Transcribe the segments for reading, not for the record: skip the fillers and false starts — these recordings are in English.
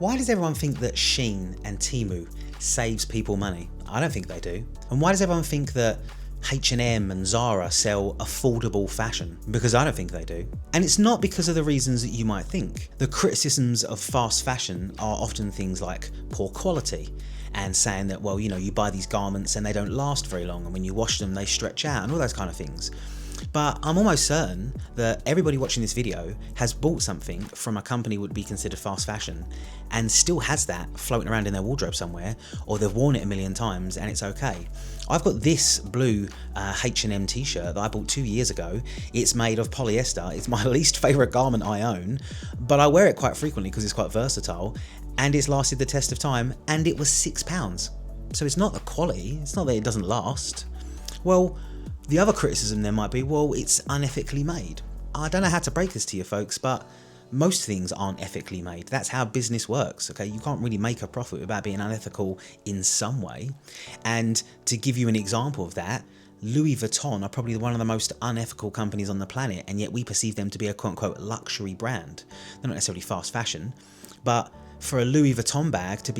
Why does everyone think that Shein and Temu saves people money? I don't think they do. And why does everyone think that H&M and Zara sell affordable fashion? Because I don't think they do. And it's not because of the reasons that you might think. The criticisms of fast fashion are often things like poor quality and saying that, well, you know, you buy these garments and they don't last very long, and when you wash them they stretch out and all those kind of things. But I'm almost certain that everybody watching this video has bought something from a company would be considered fast fashion and still has that floating around in their wardrobe somewhere, or they've worn it a million times and it's okay. I've got this blue H&M t-shirt that I bought 2 years ago. It's made of polyester. It's my least favourite garment I own, but I wear it quite frequently because it's quite versatile, and it's lasted the test of time, and it was £6. So it's not the quality, it's not that it doesn't last. Well, the other criticism there might be, well, it's unethically made. I don't know how to break this to you folks, but most things aren't ethically made. That's how business works, okay? You can't really make a profit without being unethical in some way. And to give you an example of that, Louis Vuitton are probably one of the most unethical companies on the planet, and yet we perceive them to be a quote-unquote luxury brand. They're not necessarily fast fashion, but for a Louis Vuitton bag to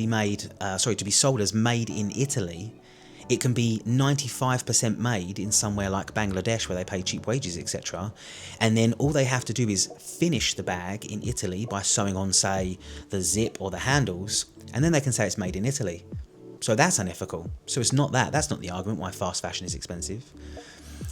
be sold as made in Italy, it can be 95% made in somewhere like Bangladesh where they pay cheap wages, etc. And then all they have to do is finish the bag in Italy by sewing on, say, the zip or the handles, and then they can say it's made in Italy. So that's unethical. So it's not that. That's not the argument why fast fashion is expensive.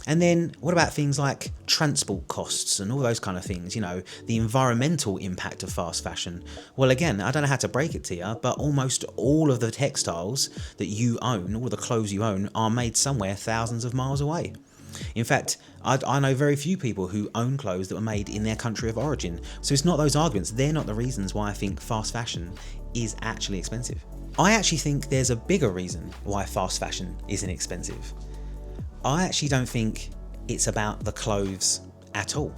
And then what about things like transport costs and all those kind of things, you know, the environmental impact of fast fashion? Well, again, I don't know how to break it to you, but almost all of the textiles that you own, all the clothes you own, are made somewhere thousands of miles away. In fact, I know very few people who own clothes that were made in their country of origin. So it's not those arguments. They're not the reasons why I think fast fashion is actually expensive. I actually think there's a bigger reason why fast fashion isn't expensive. I actually don't think it's about the clothes at all.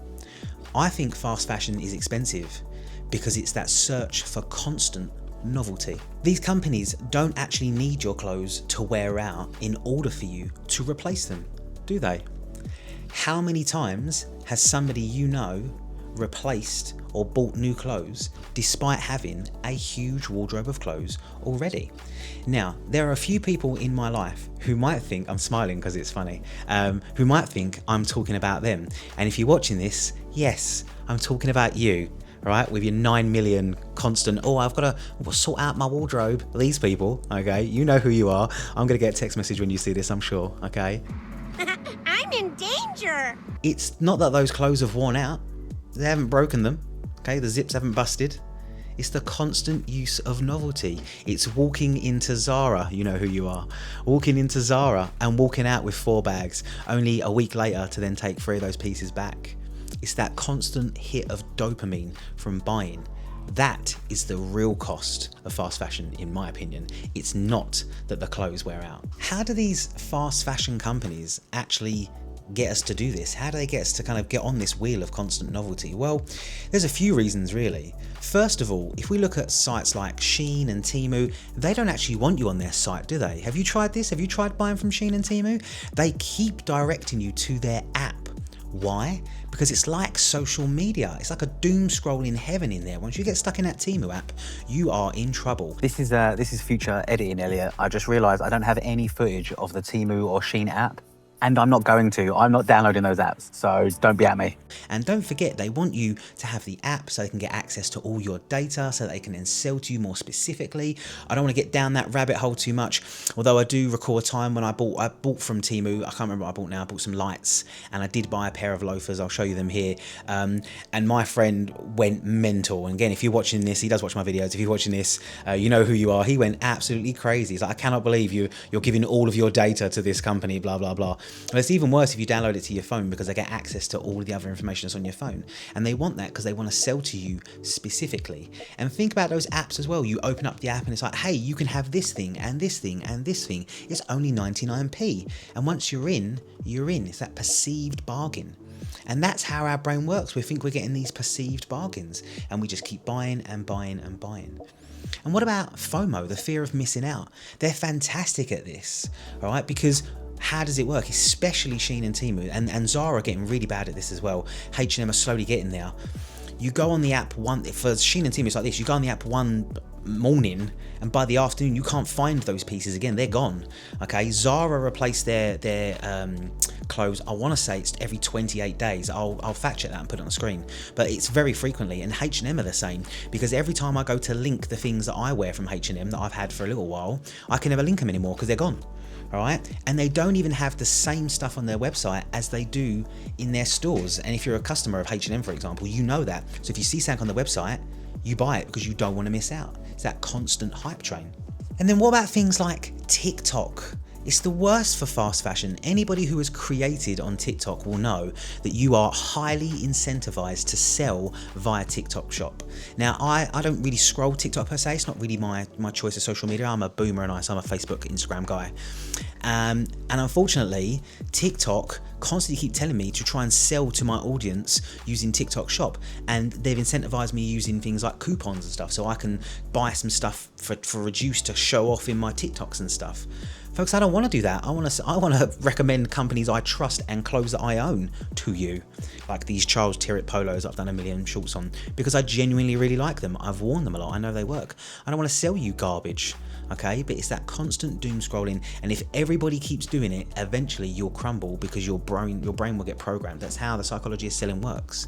I think fast fashion is expensive because it's that search for constant novelty. These companies don't actually need your clothes to wear out in order for you to replace them, do they? How many times has somebody you know replaced or bought new clothes despite having a huge wardrobe of clothes already? Now, there are a few people in my life who might think, I'm smiling because it's funny, who might think I'm talking about them. And if you're watching this, yes, I'm talking about you, right? With your 9 million constant, oh, I've got to sort out my wardrobe. These people, okay? You know who you are. I'm going to get a text message when you see this, I'm sure, okay? I'm in danger. It's not that those clothes have worn out. They haven't broken them, okay? The zips haven't busted. It's the constant use of novelty. It's walking into Zara, you know who you are, walking into Zara and walking out with 4 bags, only a week later to then take 3 of those pieces back. It's that constant hit of dopamine from buying. That is the real cost of fast fashion, in my opinion. It's not that the clothes wear out. How do these fast fashion companies actually get us to do this? How do they get us to kind of get on this wheel of constant novelty? Well, there's a few reasons really. First of all, if we look at sites like Shein and Temu, they don't actually want you on their site, do they? Have you tried this? Have you tried buying from Shein and Temu? They keep directing you to their app. Why? Because it's like social media. It's like a doom scroll in heaven in there. Once you get stuck in that Temu app, you are in trouble. This is future editing, Elliot. I just realised I don't have any footage of the Temu or Shein app. And I'm not going to. I'm not downloading those apps, so don't be at me. And don't forget, they want you to have the app so they can get access to all your data, so they can then sell to you more specifically. I don't want to get down that rabbit hole too much, although I do recall a time when I bought from Temu. I can't remember what I bought now. I bought some lights, and I did buy a pair of loafers. I'll show you them here. And my friend went mental. And again, if you're watching this, he does watch my videos. If you're watching this, you know who you are. He went absolutely crazy. He's like, I cannot believe you're giving all of your data to this company, blah, blah, blah. And it's even worse if you download it to your phone, because they get access to all of the other information that's on your phone. And they want that because they want to sell to you specifically. And think about those apps as well. You open up the app and it's like, hey, you can have this thing and this thing and this thing. It's only 99p. And once you're in, you're in. It's that perceived bargain. And that's how our brain works. We think we're getting these perceived bargains, and we just keep buying and buying and buying. And what about FOMO, the fear of missing out? They're fantastic at this, all right? Because how does it work? Especially Shein and Temu, and Zara are getting really bad at this as well. H&M are slowly getting there. You go on the app for Shein and Temu, it's like this. You go on the app one morning, and by the afternoon you can't find those pieces again. They're gone. Okay, Zara replaced their clothes, I want to say it's every 28 days. I'll fact check that and put it on the screen, but it's very frequently. And H&M are the same, because every time I go to link the things that I wear from H&M that I've had for a little while, I can never link them anymore because they're gone. All right, and they don't even have the same stuff on their website as they do in their stores. And if you're a customer of H&M, for example, you know that. So if you see something on the website, you buy it because you don't want to miss out. It's that constant hype train. And then what about things like TikTok? It's the worst for fast fashion. Anybody who has created on TikTok will know that you are highly incentivized to sell via TikTok shop. Now, I don't really scroll TikTok per se. It's not really my choice of social media. I'm a boomer and I'm a Facebook, Instagram guy. And unfortunately, TikTok constantly keep telling me to try and sell to my audience using TikTok shop, and they've incentivized me using things like coupons and stuff, so I can buy some stuff for reduced to show off in my TikToks and stuff. Folks, I don't want to do that. I want to recommend companies I trust and clothes that I own to you, like these Charles Tyrwhitt polos I've done a million shorts on, because I genuinely really like them. I've worn them a lot. I know they work. I don't want to sell you garbage, okay? But it's that constant doom scrolling, and if everybody keeps doing it, eventually you'll crumble because your brain will get programmed. That's how the psychology of selling works.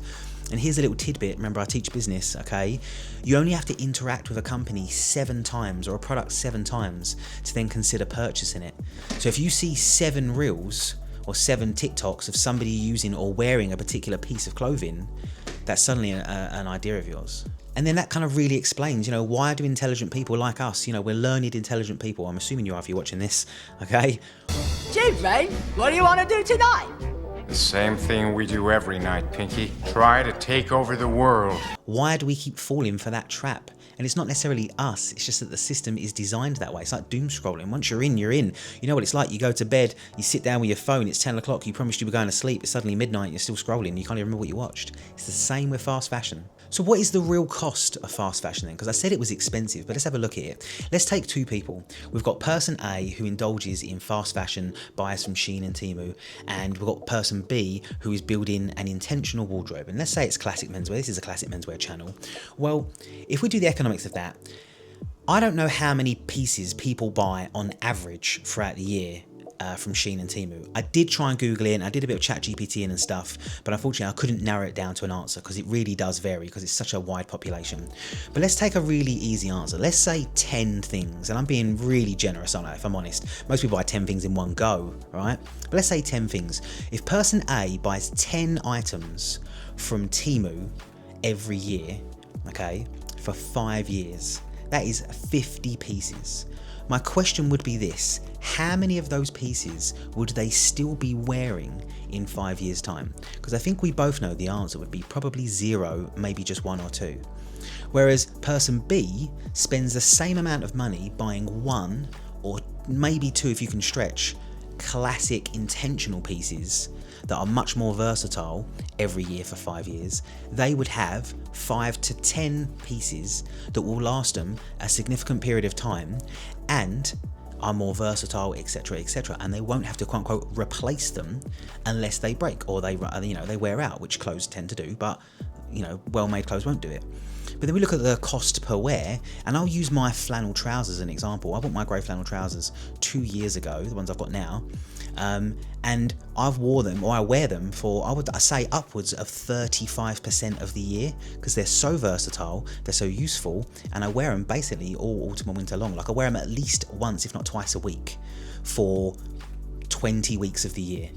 And here's a little tidbit. Remember, I teach business, okay? You only have to interact with a company 7 times or a product 7 times to then consider purchasing it. So if you see 7 reels or 7 TikToks of somebody using or wearing a particular piece of clothing, that's suddenly an idea of yours. And then that kind of really explains, why do intelligent people like us, we're learned, intelligent people. I'm assuming you are if you're watching this, okay? Gee, Ray, what do you want to do tonight? The same thing we do every night, Pinky. Try to take over the world. Why do we keep falling for that trap? And it's not necessarily us, it's just that the system is designed that way. It's like doom scrolling. Once you're in, you're in. You know what it's like? You go to bed, you sit down with your phone, it's 10 o'clock, you promised you were going to sleep, it's suddenly midnight, you're still scrolling, you can't even remember what you watched. It's the same with fast fashion. So what is the real cost of fast fashion then? Because I said it was expensive, but let's have a look at it. Let's take 2 people. We've got person A who indulges in fast fashion, buys from Shein and Temu, and we've got person B who is building an intentional wardrobe. And let's say it's classic menswear. This is a classic menswear channel. Well, if we do the economics of that, I don't know how many pieces people buy on average throughout the year from Shein and Temu. I did try and Google it, and I did a bit of chat GPT and stuff, but unfortunately I couldn't narrow it down to an answer because it really does vary because it's such a wide population. But let's take a really easy answer. Let's say 10 things, and I'm being really generous on it if I'm honest. Most people buy 10 things in one go, right? But let's say 10 things. If person A buys 10 items from Temu every year, okay, for 5 years, that is 50 pieces. My question would be this: how many of those pieces would they still be wearing in 5 years' time? Because I think we both know the answer would be probably 0, maybe just 1 or 2. Whereas person B spends the same amount of money buying 1 or maybe 2 if you can stretch classic intentional pieces that are much more versatile every year for 5 years. They would have 5 to 10 pieces that will last them a significant period of time and are more versatile, etc., etc., and they won't have to quote unquote replace them unless they break or they wear out, which clothes tend to do, but well-made clothes won't do it. But then we look at the cost per wear, and I'll use my flannel trousers as an example. I bought my grey flannel trousers 2 years ago, the ones I've got now, and I wear them for, I would say, upwards of 35% of the year because they're so versatile, they're so useful, and I wear them basically all autumn and winter long. Like I wear them at least once, if not twice a week for 20 weeks of the year,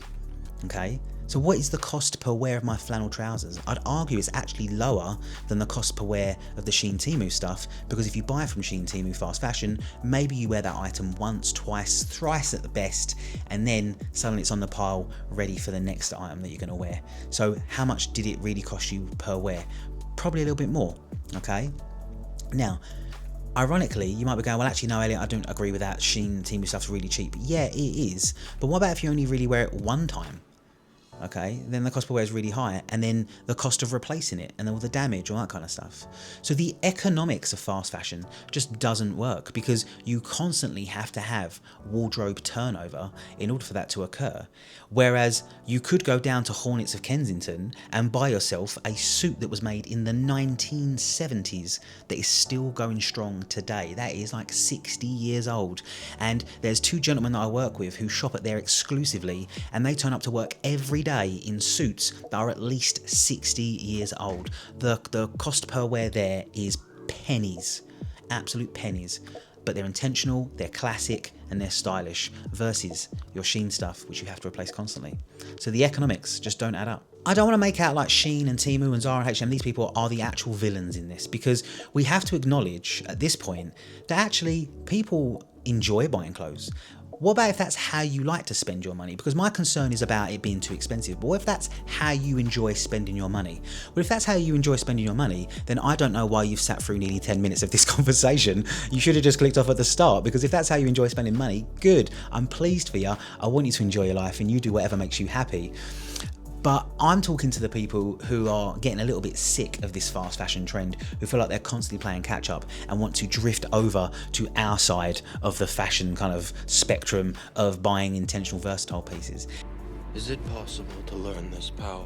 okay? So what is the cost per wear of my flannel trousers? I'd argue it's actually lower than the cost per wear of the Shein Temu stuff, because if you buy from Shein Temu fast fashion, maybe you wear that item once, twice, thrice at the best, and then suddenly it's on the pile ready for the next item that you're going to wear. So how much did it really cost you per wear? Probably a little bit more, okay? Now, ironically, you might be going, well, actually, no, Elliot, I don't agree with that. Shein Temu stuff's really cheap. Yeah, it is. But what about if you only really wear it one time? okay, then the cost per wear is really high, and then the cost of replacing it and all the damage, all that kind of stuff. So the economics of fast fashion just doesn't work, because you constantly have to have wardrobe turnover in order for that to occur. Whereas you could go down to Hornets of Kensington and buy yourself a suit that was made in the 1970s that is still going strong today. That is like 60 years old. And there's two gentlemen that I work with who shop at there exclusively, and they turn up to work every day in suits that are at least 60 years old. The cost per wear there is pennies, absolute pennies. But they're intentional, they're classic, and they're stylish, versus your Shein stuff, which you have to replace constantly. So the economics just don't add up. I don't want to make out like Shein and Temu and Zara and H&M, these people are the actual villains in this, because we have to acknowledge at this point that actually people enjoy buying clothes. What about if that's how you like to spend your money? Because my concern is about it being too expensive. But what if that's how you enjoy spending your money? Well, if that's how you enjoy spending your money, then I don't know why you've sat through nearly 10 minutes of this conversation. You should have just clicked off at the start, because if that's how you enjoy spending money, good. I'm pleased for you. I want you to enjoy your life and you do whatever makes you happy. But I'm talking to the people who are getting a little bit sick of this fast fashion trend, who feel like they're constantly playing catch up and want to drift over to our side of the fashion kind of spectrum of buying intentional, versatile pieces. Is it possible to learn this power?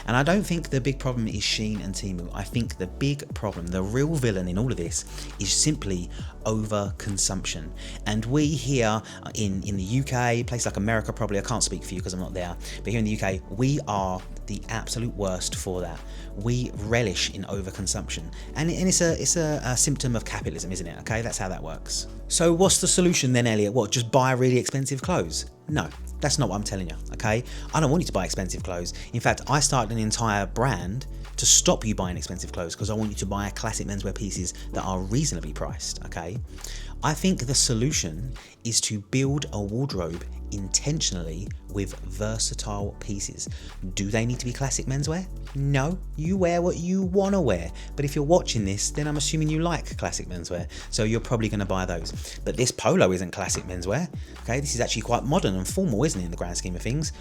And I don't think the big problem is Shein and Temu. I think the big problem, the real villain in all of this, is simply overconsumption. And we here in the UK, places like America probably, I can't speak for you because I'm not there, but here in the UK, we are the absolute worst for that. We relish in overconsumption, and it's a symptom of capitalism, isn't it? Okay, that's how that works. So what's the solution then, Elliot? What, just buy really expensive clothes? No, that's not what I'm telling you, okay? I don't want you to buy expensive clothes. In fact, I started an entire brand to stop you buying expensive clothes, because I want you to buy classic menswear pieces that are reasonably priced, okay? I think the solution is to build a wardrobe intentionally with versatile pieces. Do they need to be classic menswear? No, you wear what you want to wear. But if you're watching this, then I'm assuming you like classic menswear, so you're probably going to buy those. But this polo isn't classic menswear, okay? This is actually quite modern and formal, isn't it, in the grand scheme of things?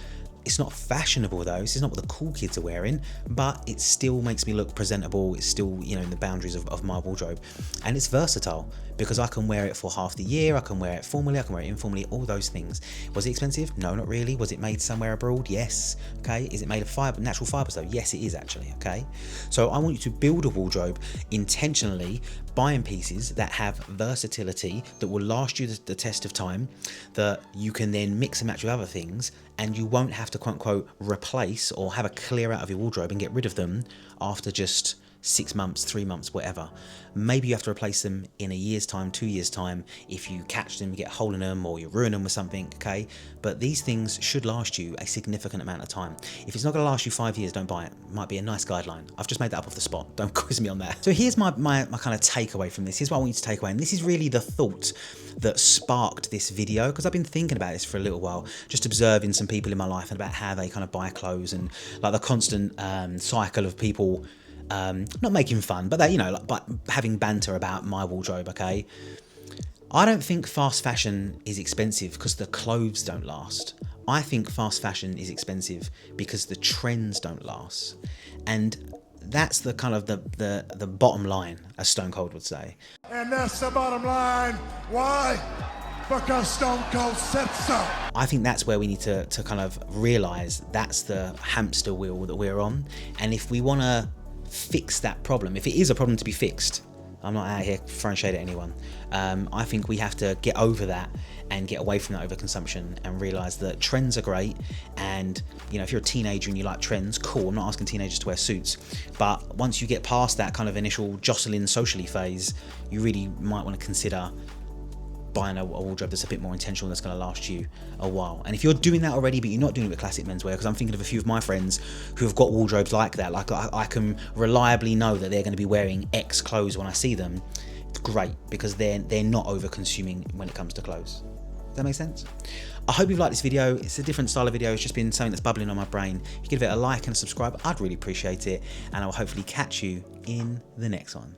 It's not fashionable though, this is not what the cool kids are wearing, but it still makes me look presentable. It's still, you know, in the boundaries of my wardrobe. And it's versatile, because I can wear it for half the year, I can wear it formally, I can wear it informally, all those things. Was it expensive? No, not really. Was it made somewhere abroad? Yes. Okay. Is it made of fiber, natural fibers though? Yes, it is actually, okay? So I want you to build a wardrobe intentionally, buying pieces that have versatility, that will last you the test of time, that you can then mix and match with other things, and you won't have to quote unquote replace or have a clear out of your wardrobe and get rid of them after just 6 months, 3 months, whatever. Maybe you have to replace them in a year's time, 2 years time, if you catch them, you get a hole in them, or you ruin them with something, okay? But these things should last you a significant amount of time. If it's not gonna last you 5 years, don't buy it. Might be a nice guideline. I've just made that up off the spot, don't quiz me on that. So here's my kind of takeaway from this. Here's what I want you to take away, and this is really the thought that sparked this video, because I've been thinking about this for a little while, just observing some people in my life and about how they kind of buy clothes, and like the constant cycle of people not making fun, but they, you know, like, but having banter about my wardrobe, okay? I don't think fast fashion is expensive because the clothes don't last. I think fast fashion is expensive because the trends don't last. And that's the kind of the bottom line, as Stone Cold would say. And that's the bottom line. Why? Because Stone Cold said so. I think that's where we need to kind of realise that's the hamster wheel that we're on. And if we want to fix that problem, if it is a problem to be fixed, I'm not out here throwing shade at anyone, I think we have to get over that and get away from that overconsumption and realise that trends are great. And you know, if you're a teenager and you like trends, cool, I'm not asking teenagers to wear suits, but once you get past that kind of initial jostling socially phase, you really might want to consider buying a wardrobe that's a bit more intentional, that's going to last you a while. And if you're doing that already, but you're not doing it with classic menswear, because I'm thinking of a few of my friends who have got wardrobes like that, like I can reliably know that they're going to be wearing X clothes when I see them. It's great, because they're not over consuming when it comes to clothes. Does that make sense? I hope you've liked this video. It's a different style of video. It's just been something that's bubbling on my brain. If you give it a like and a subscribe, I'd really appreciate it. And I will hopefully catch you in the next one.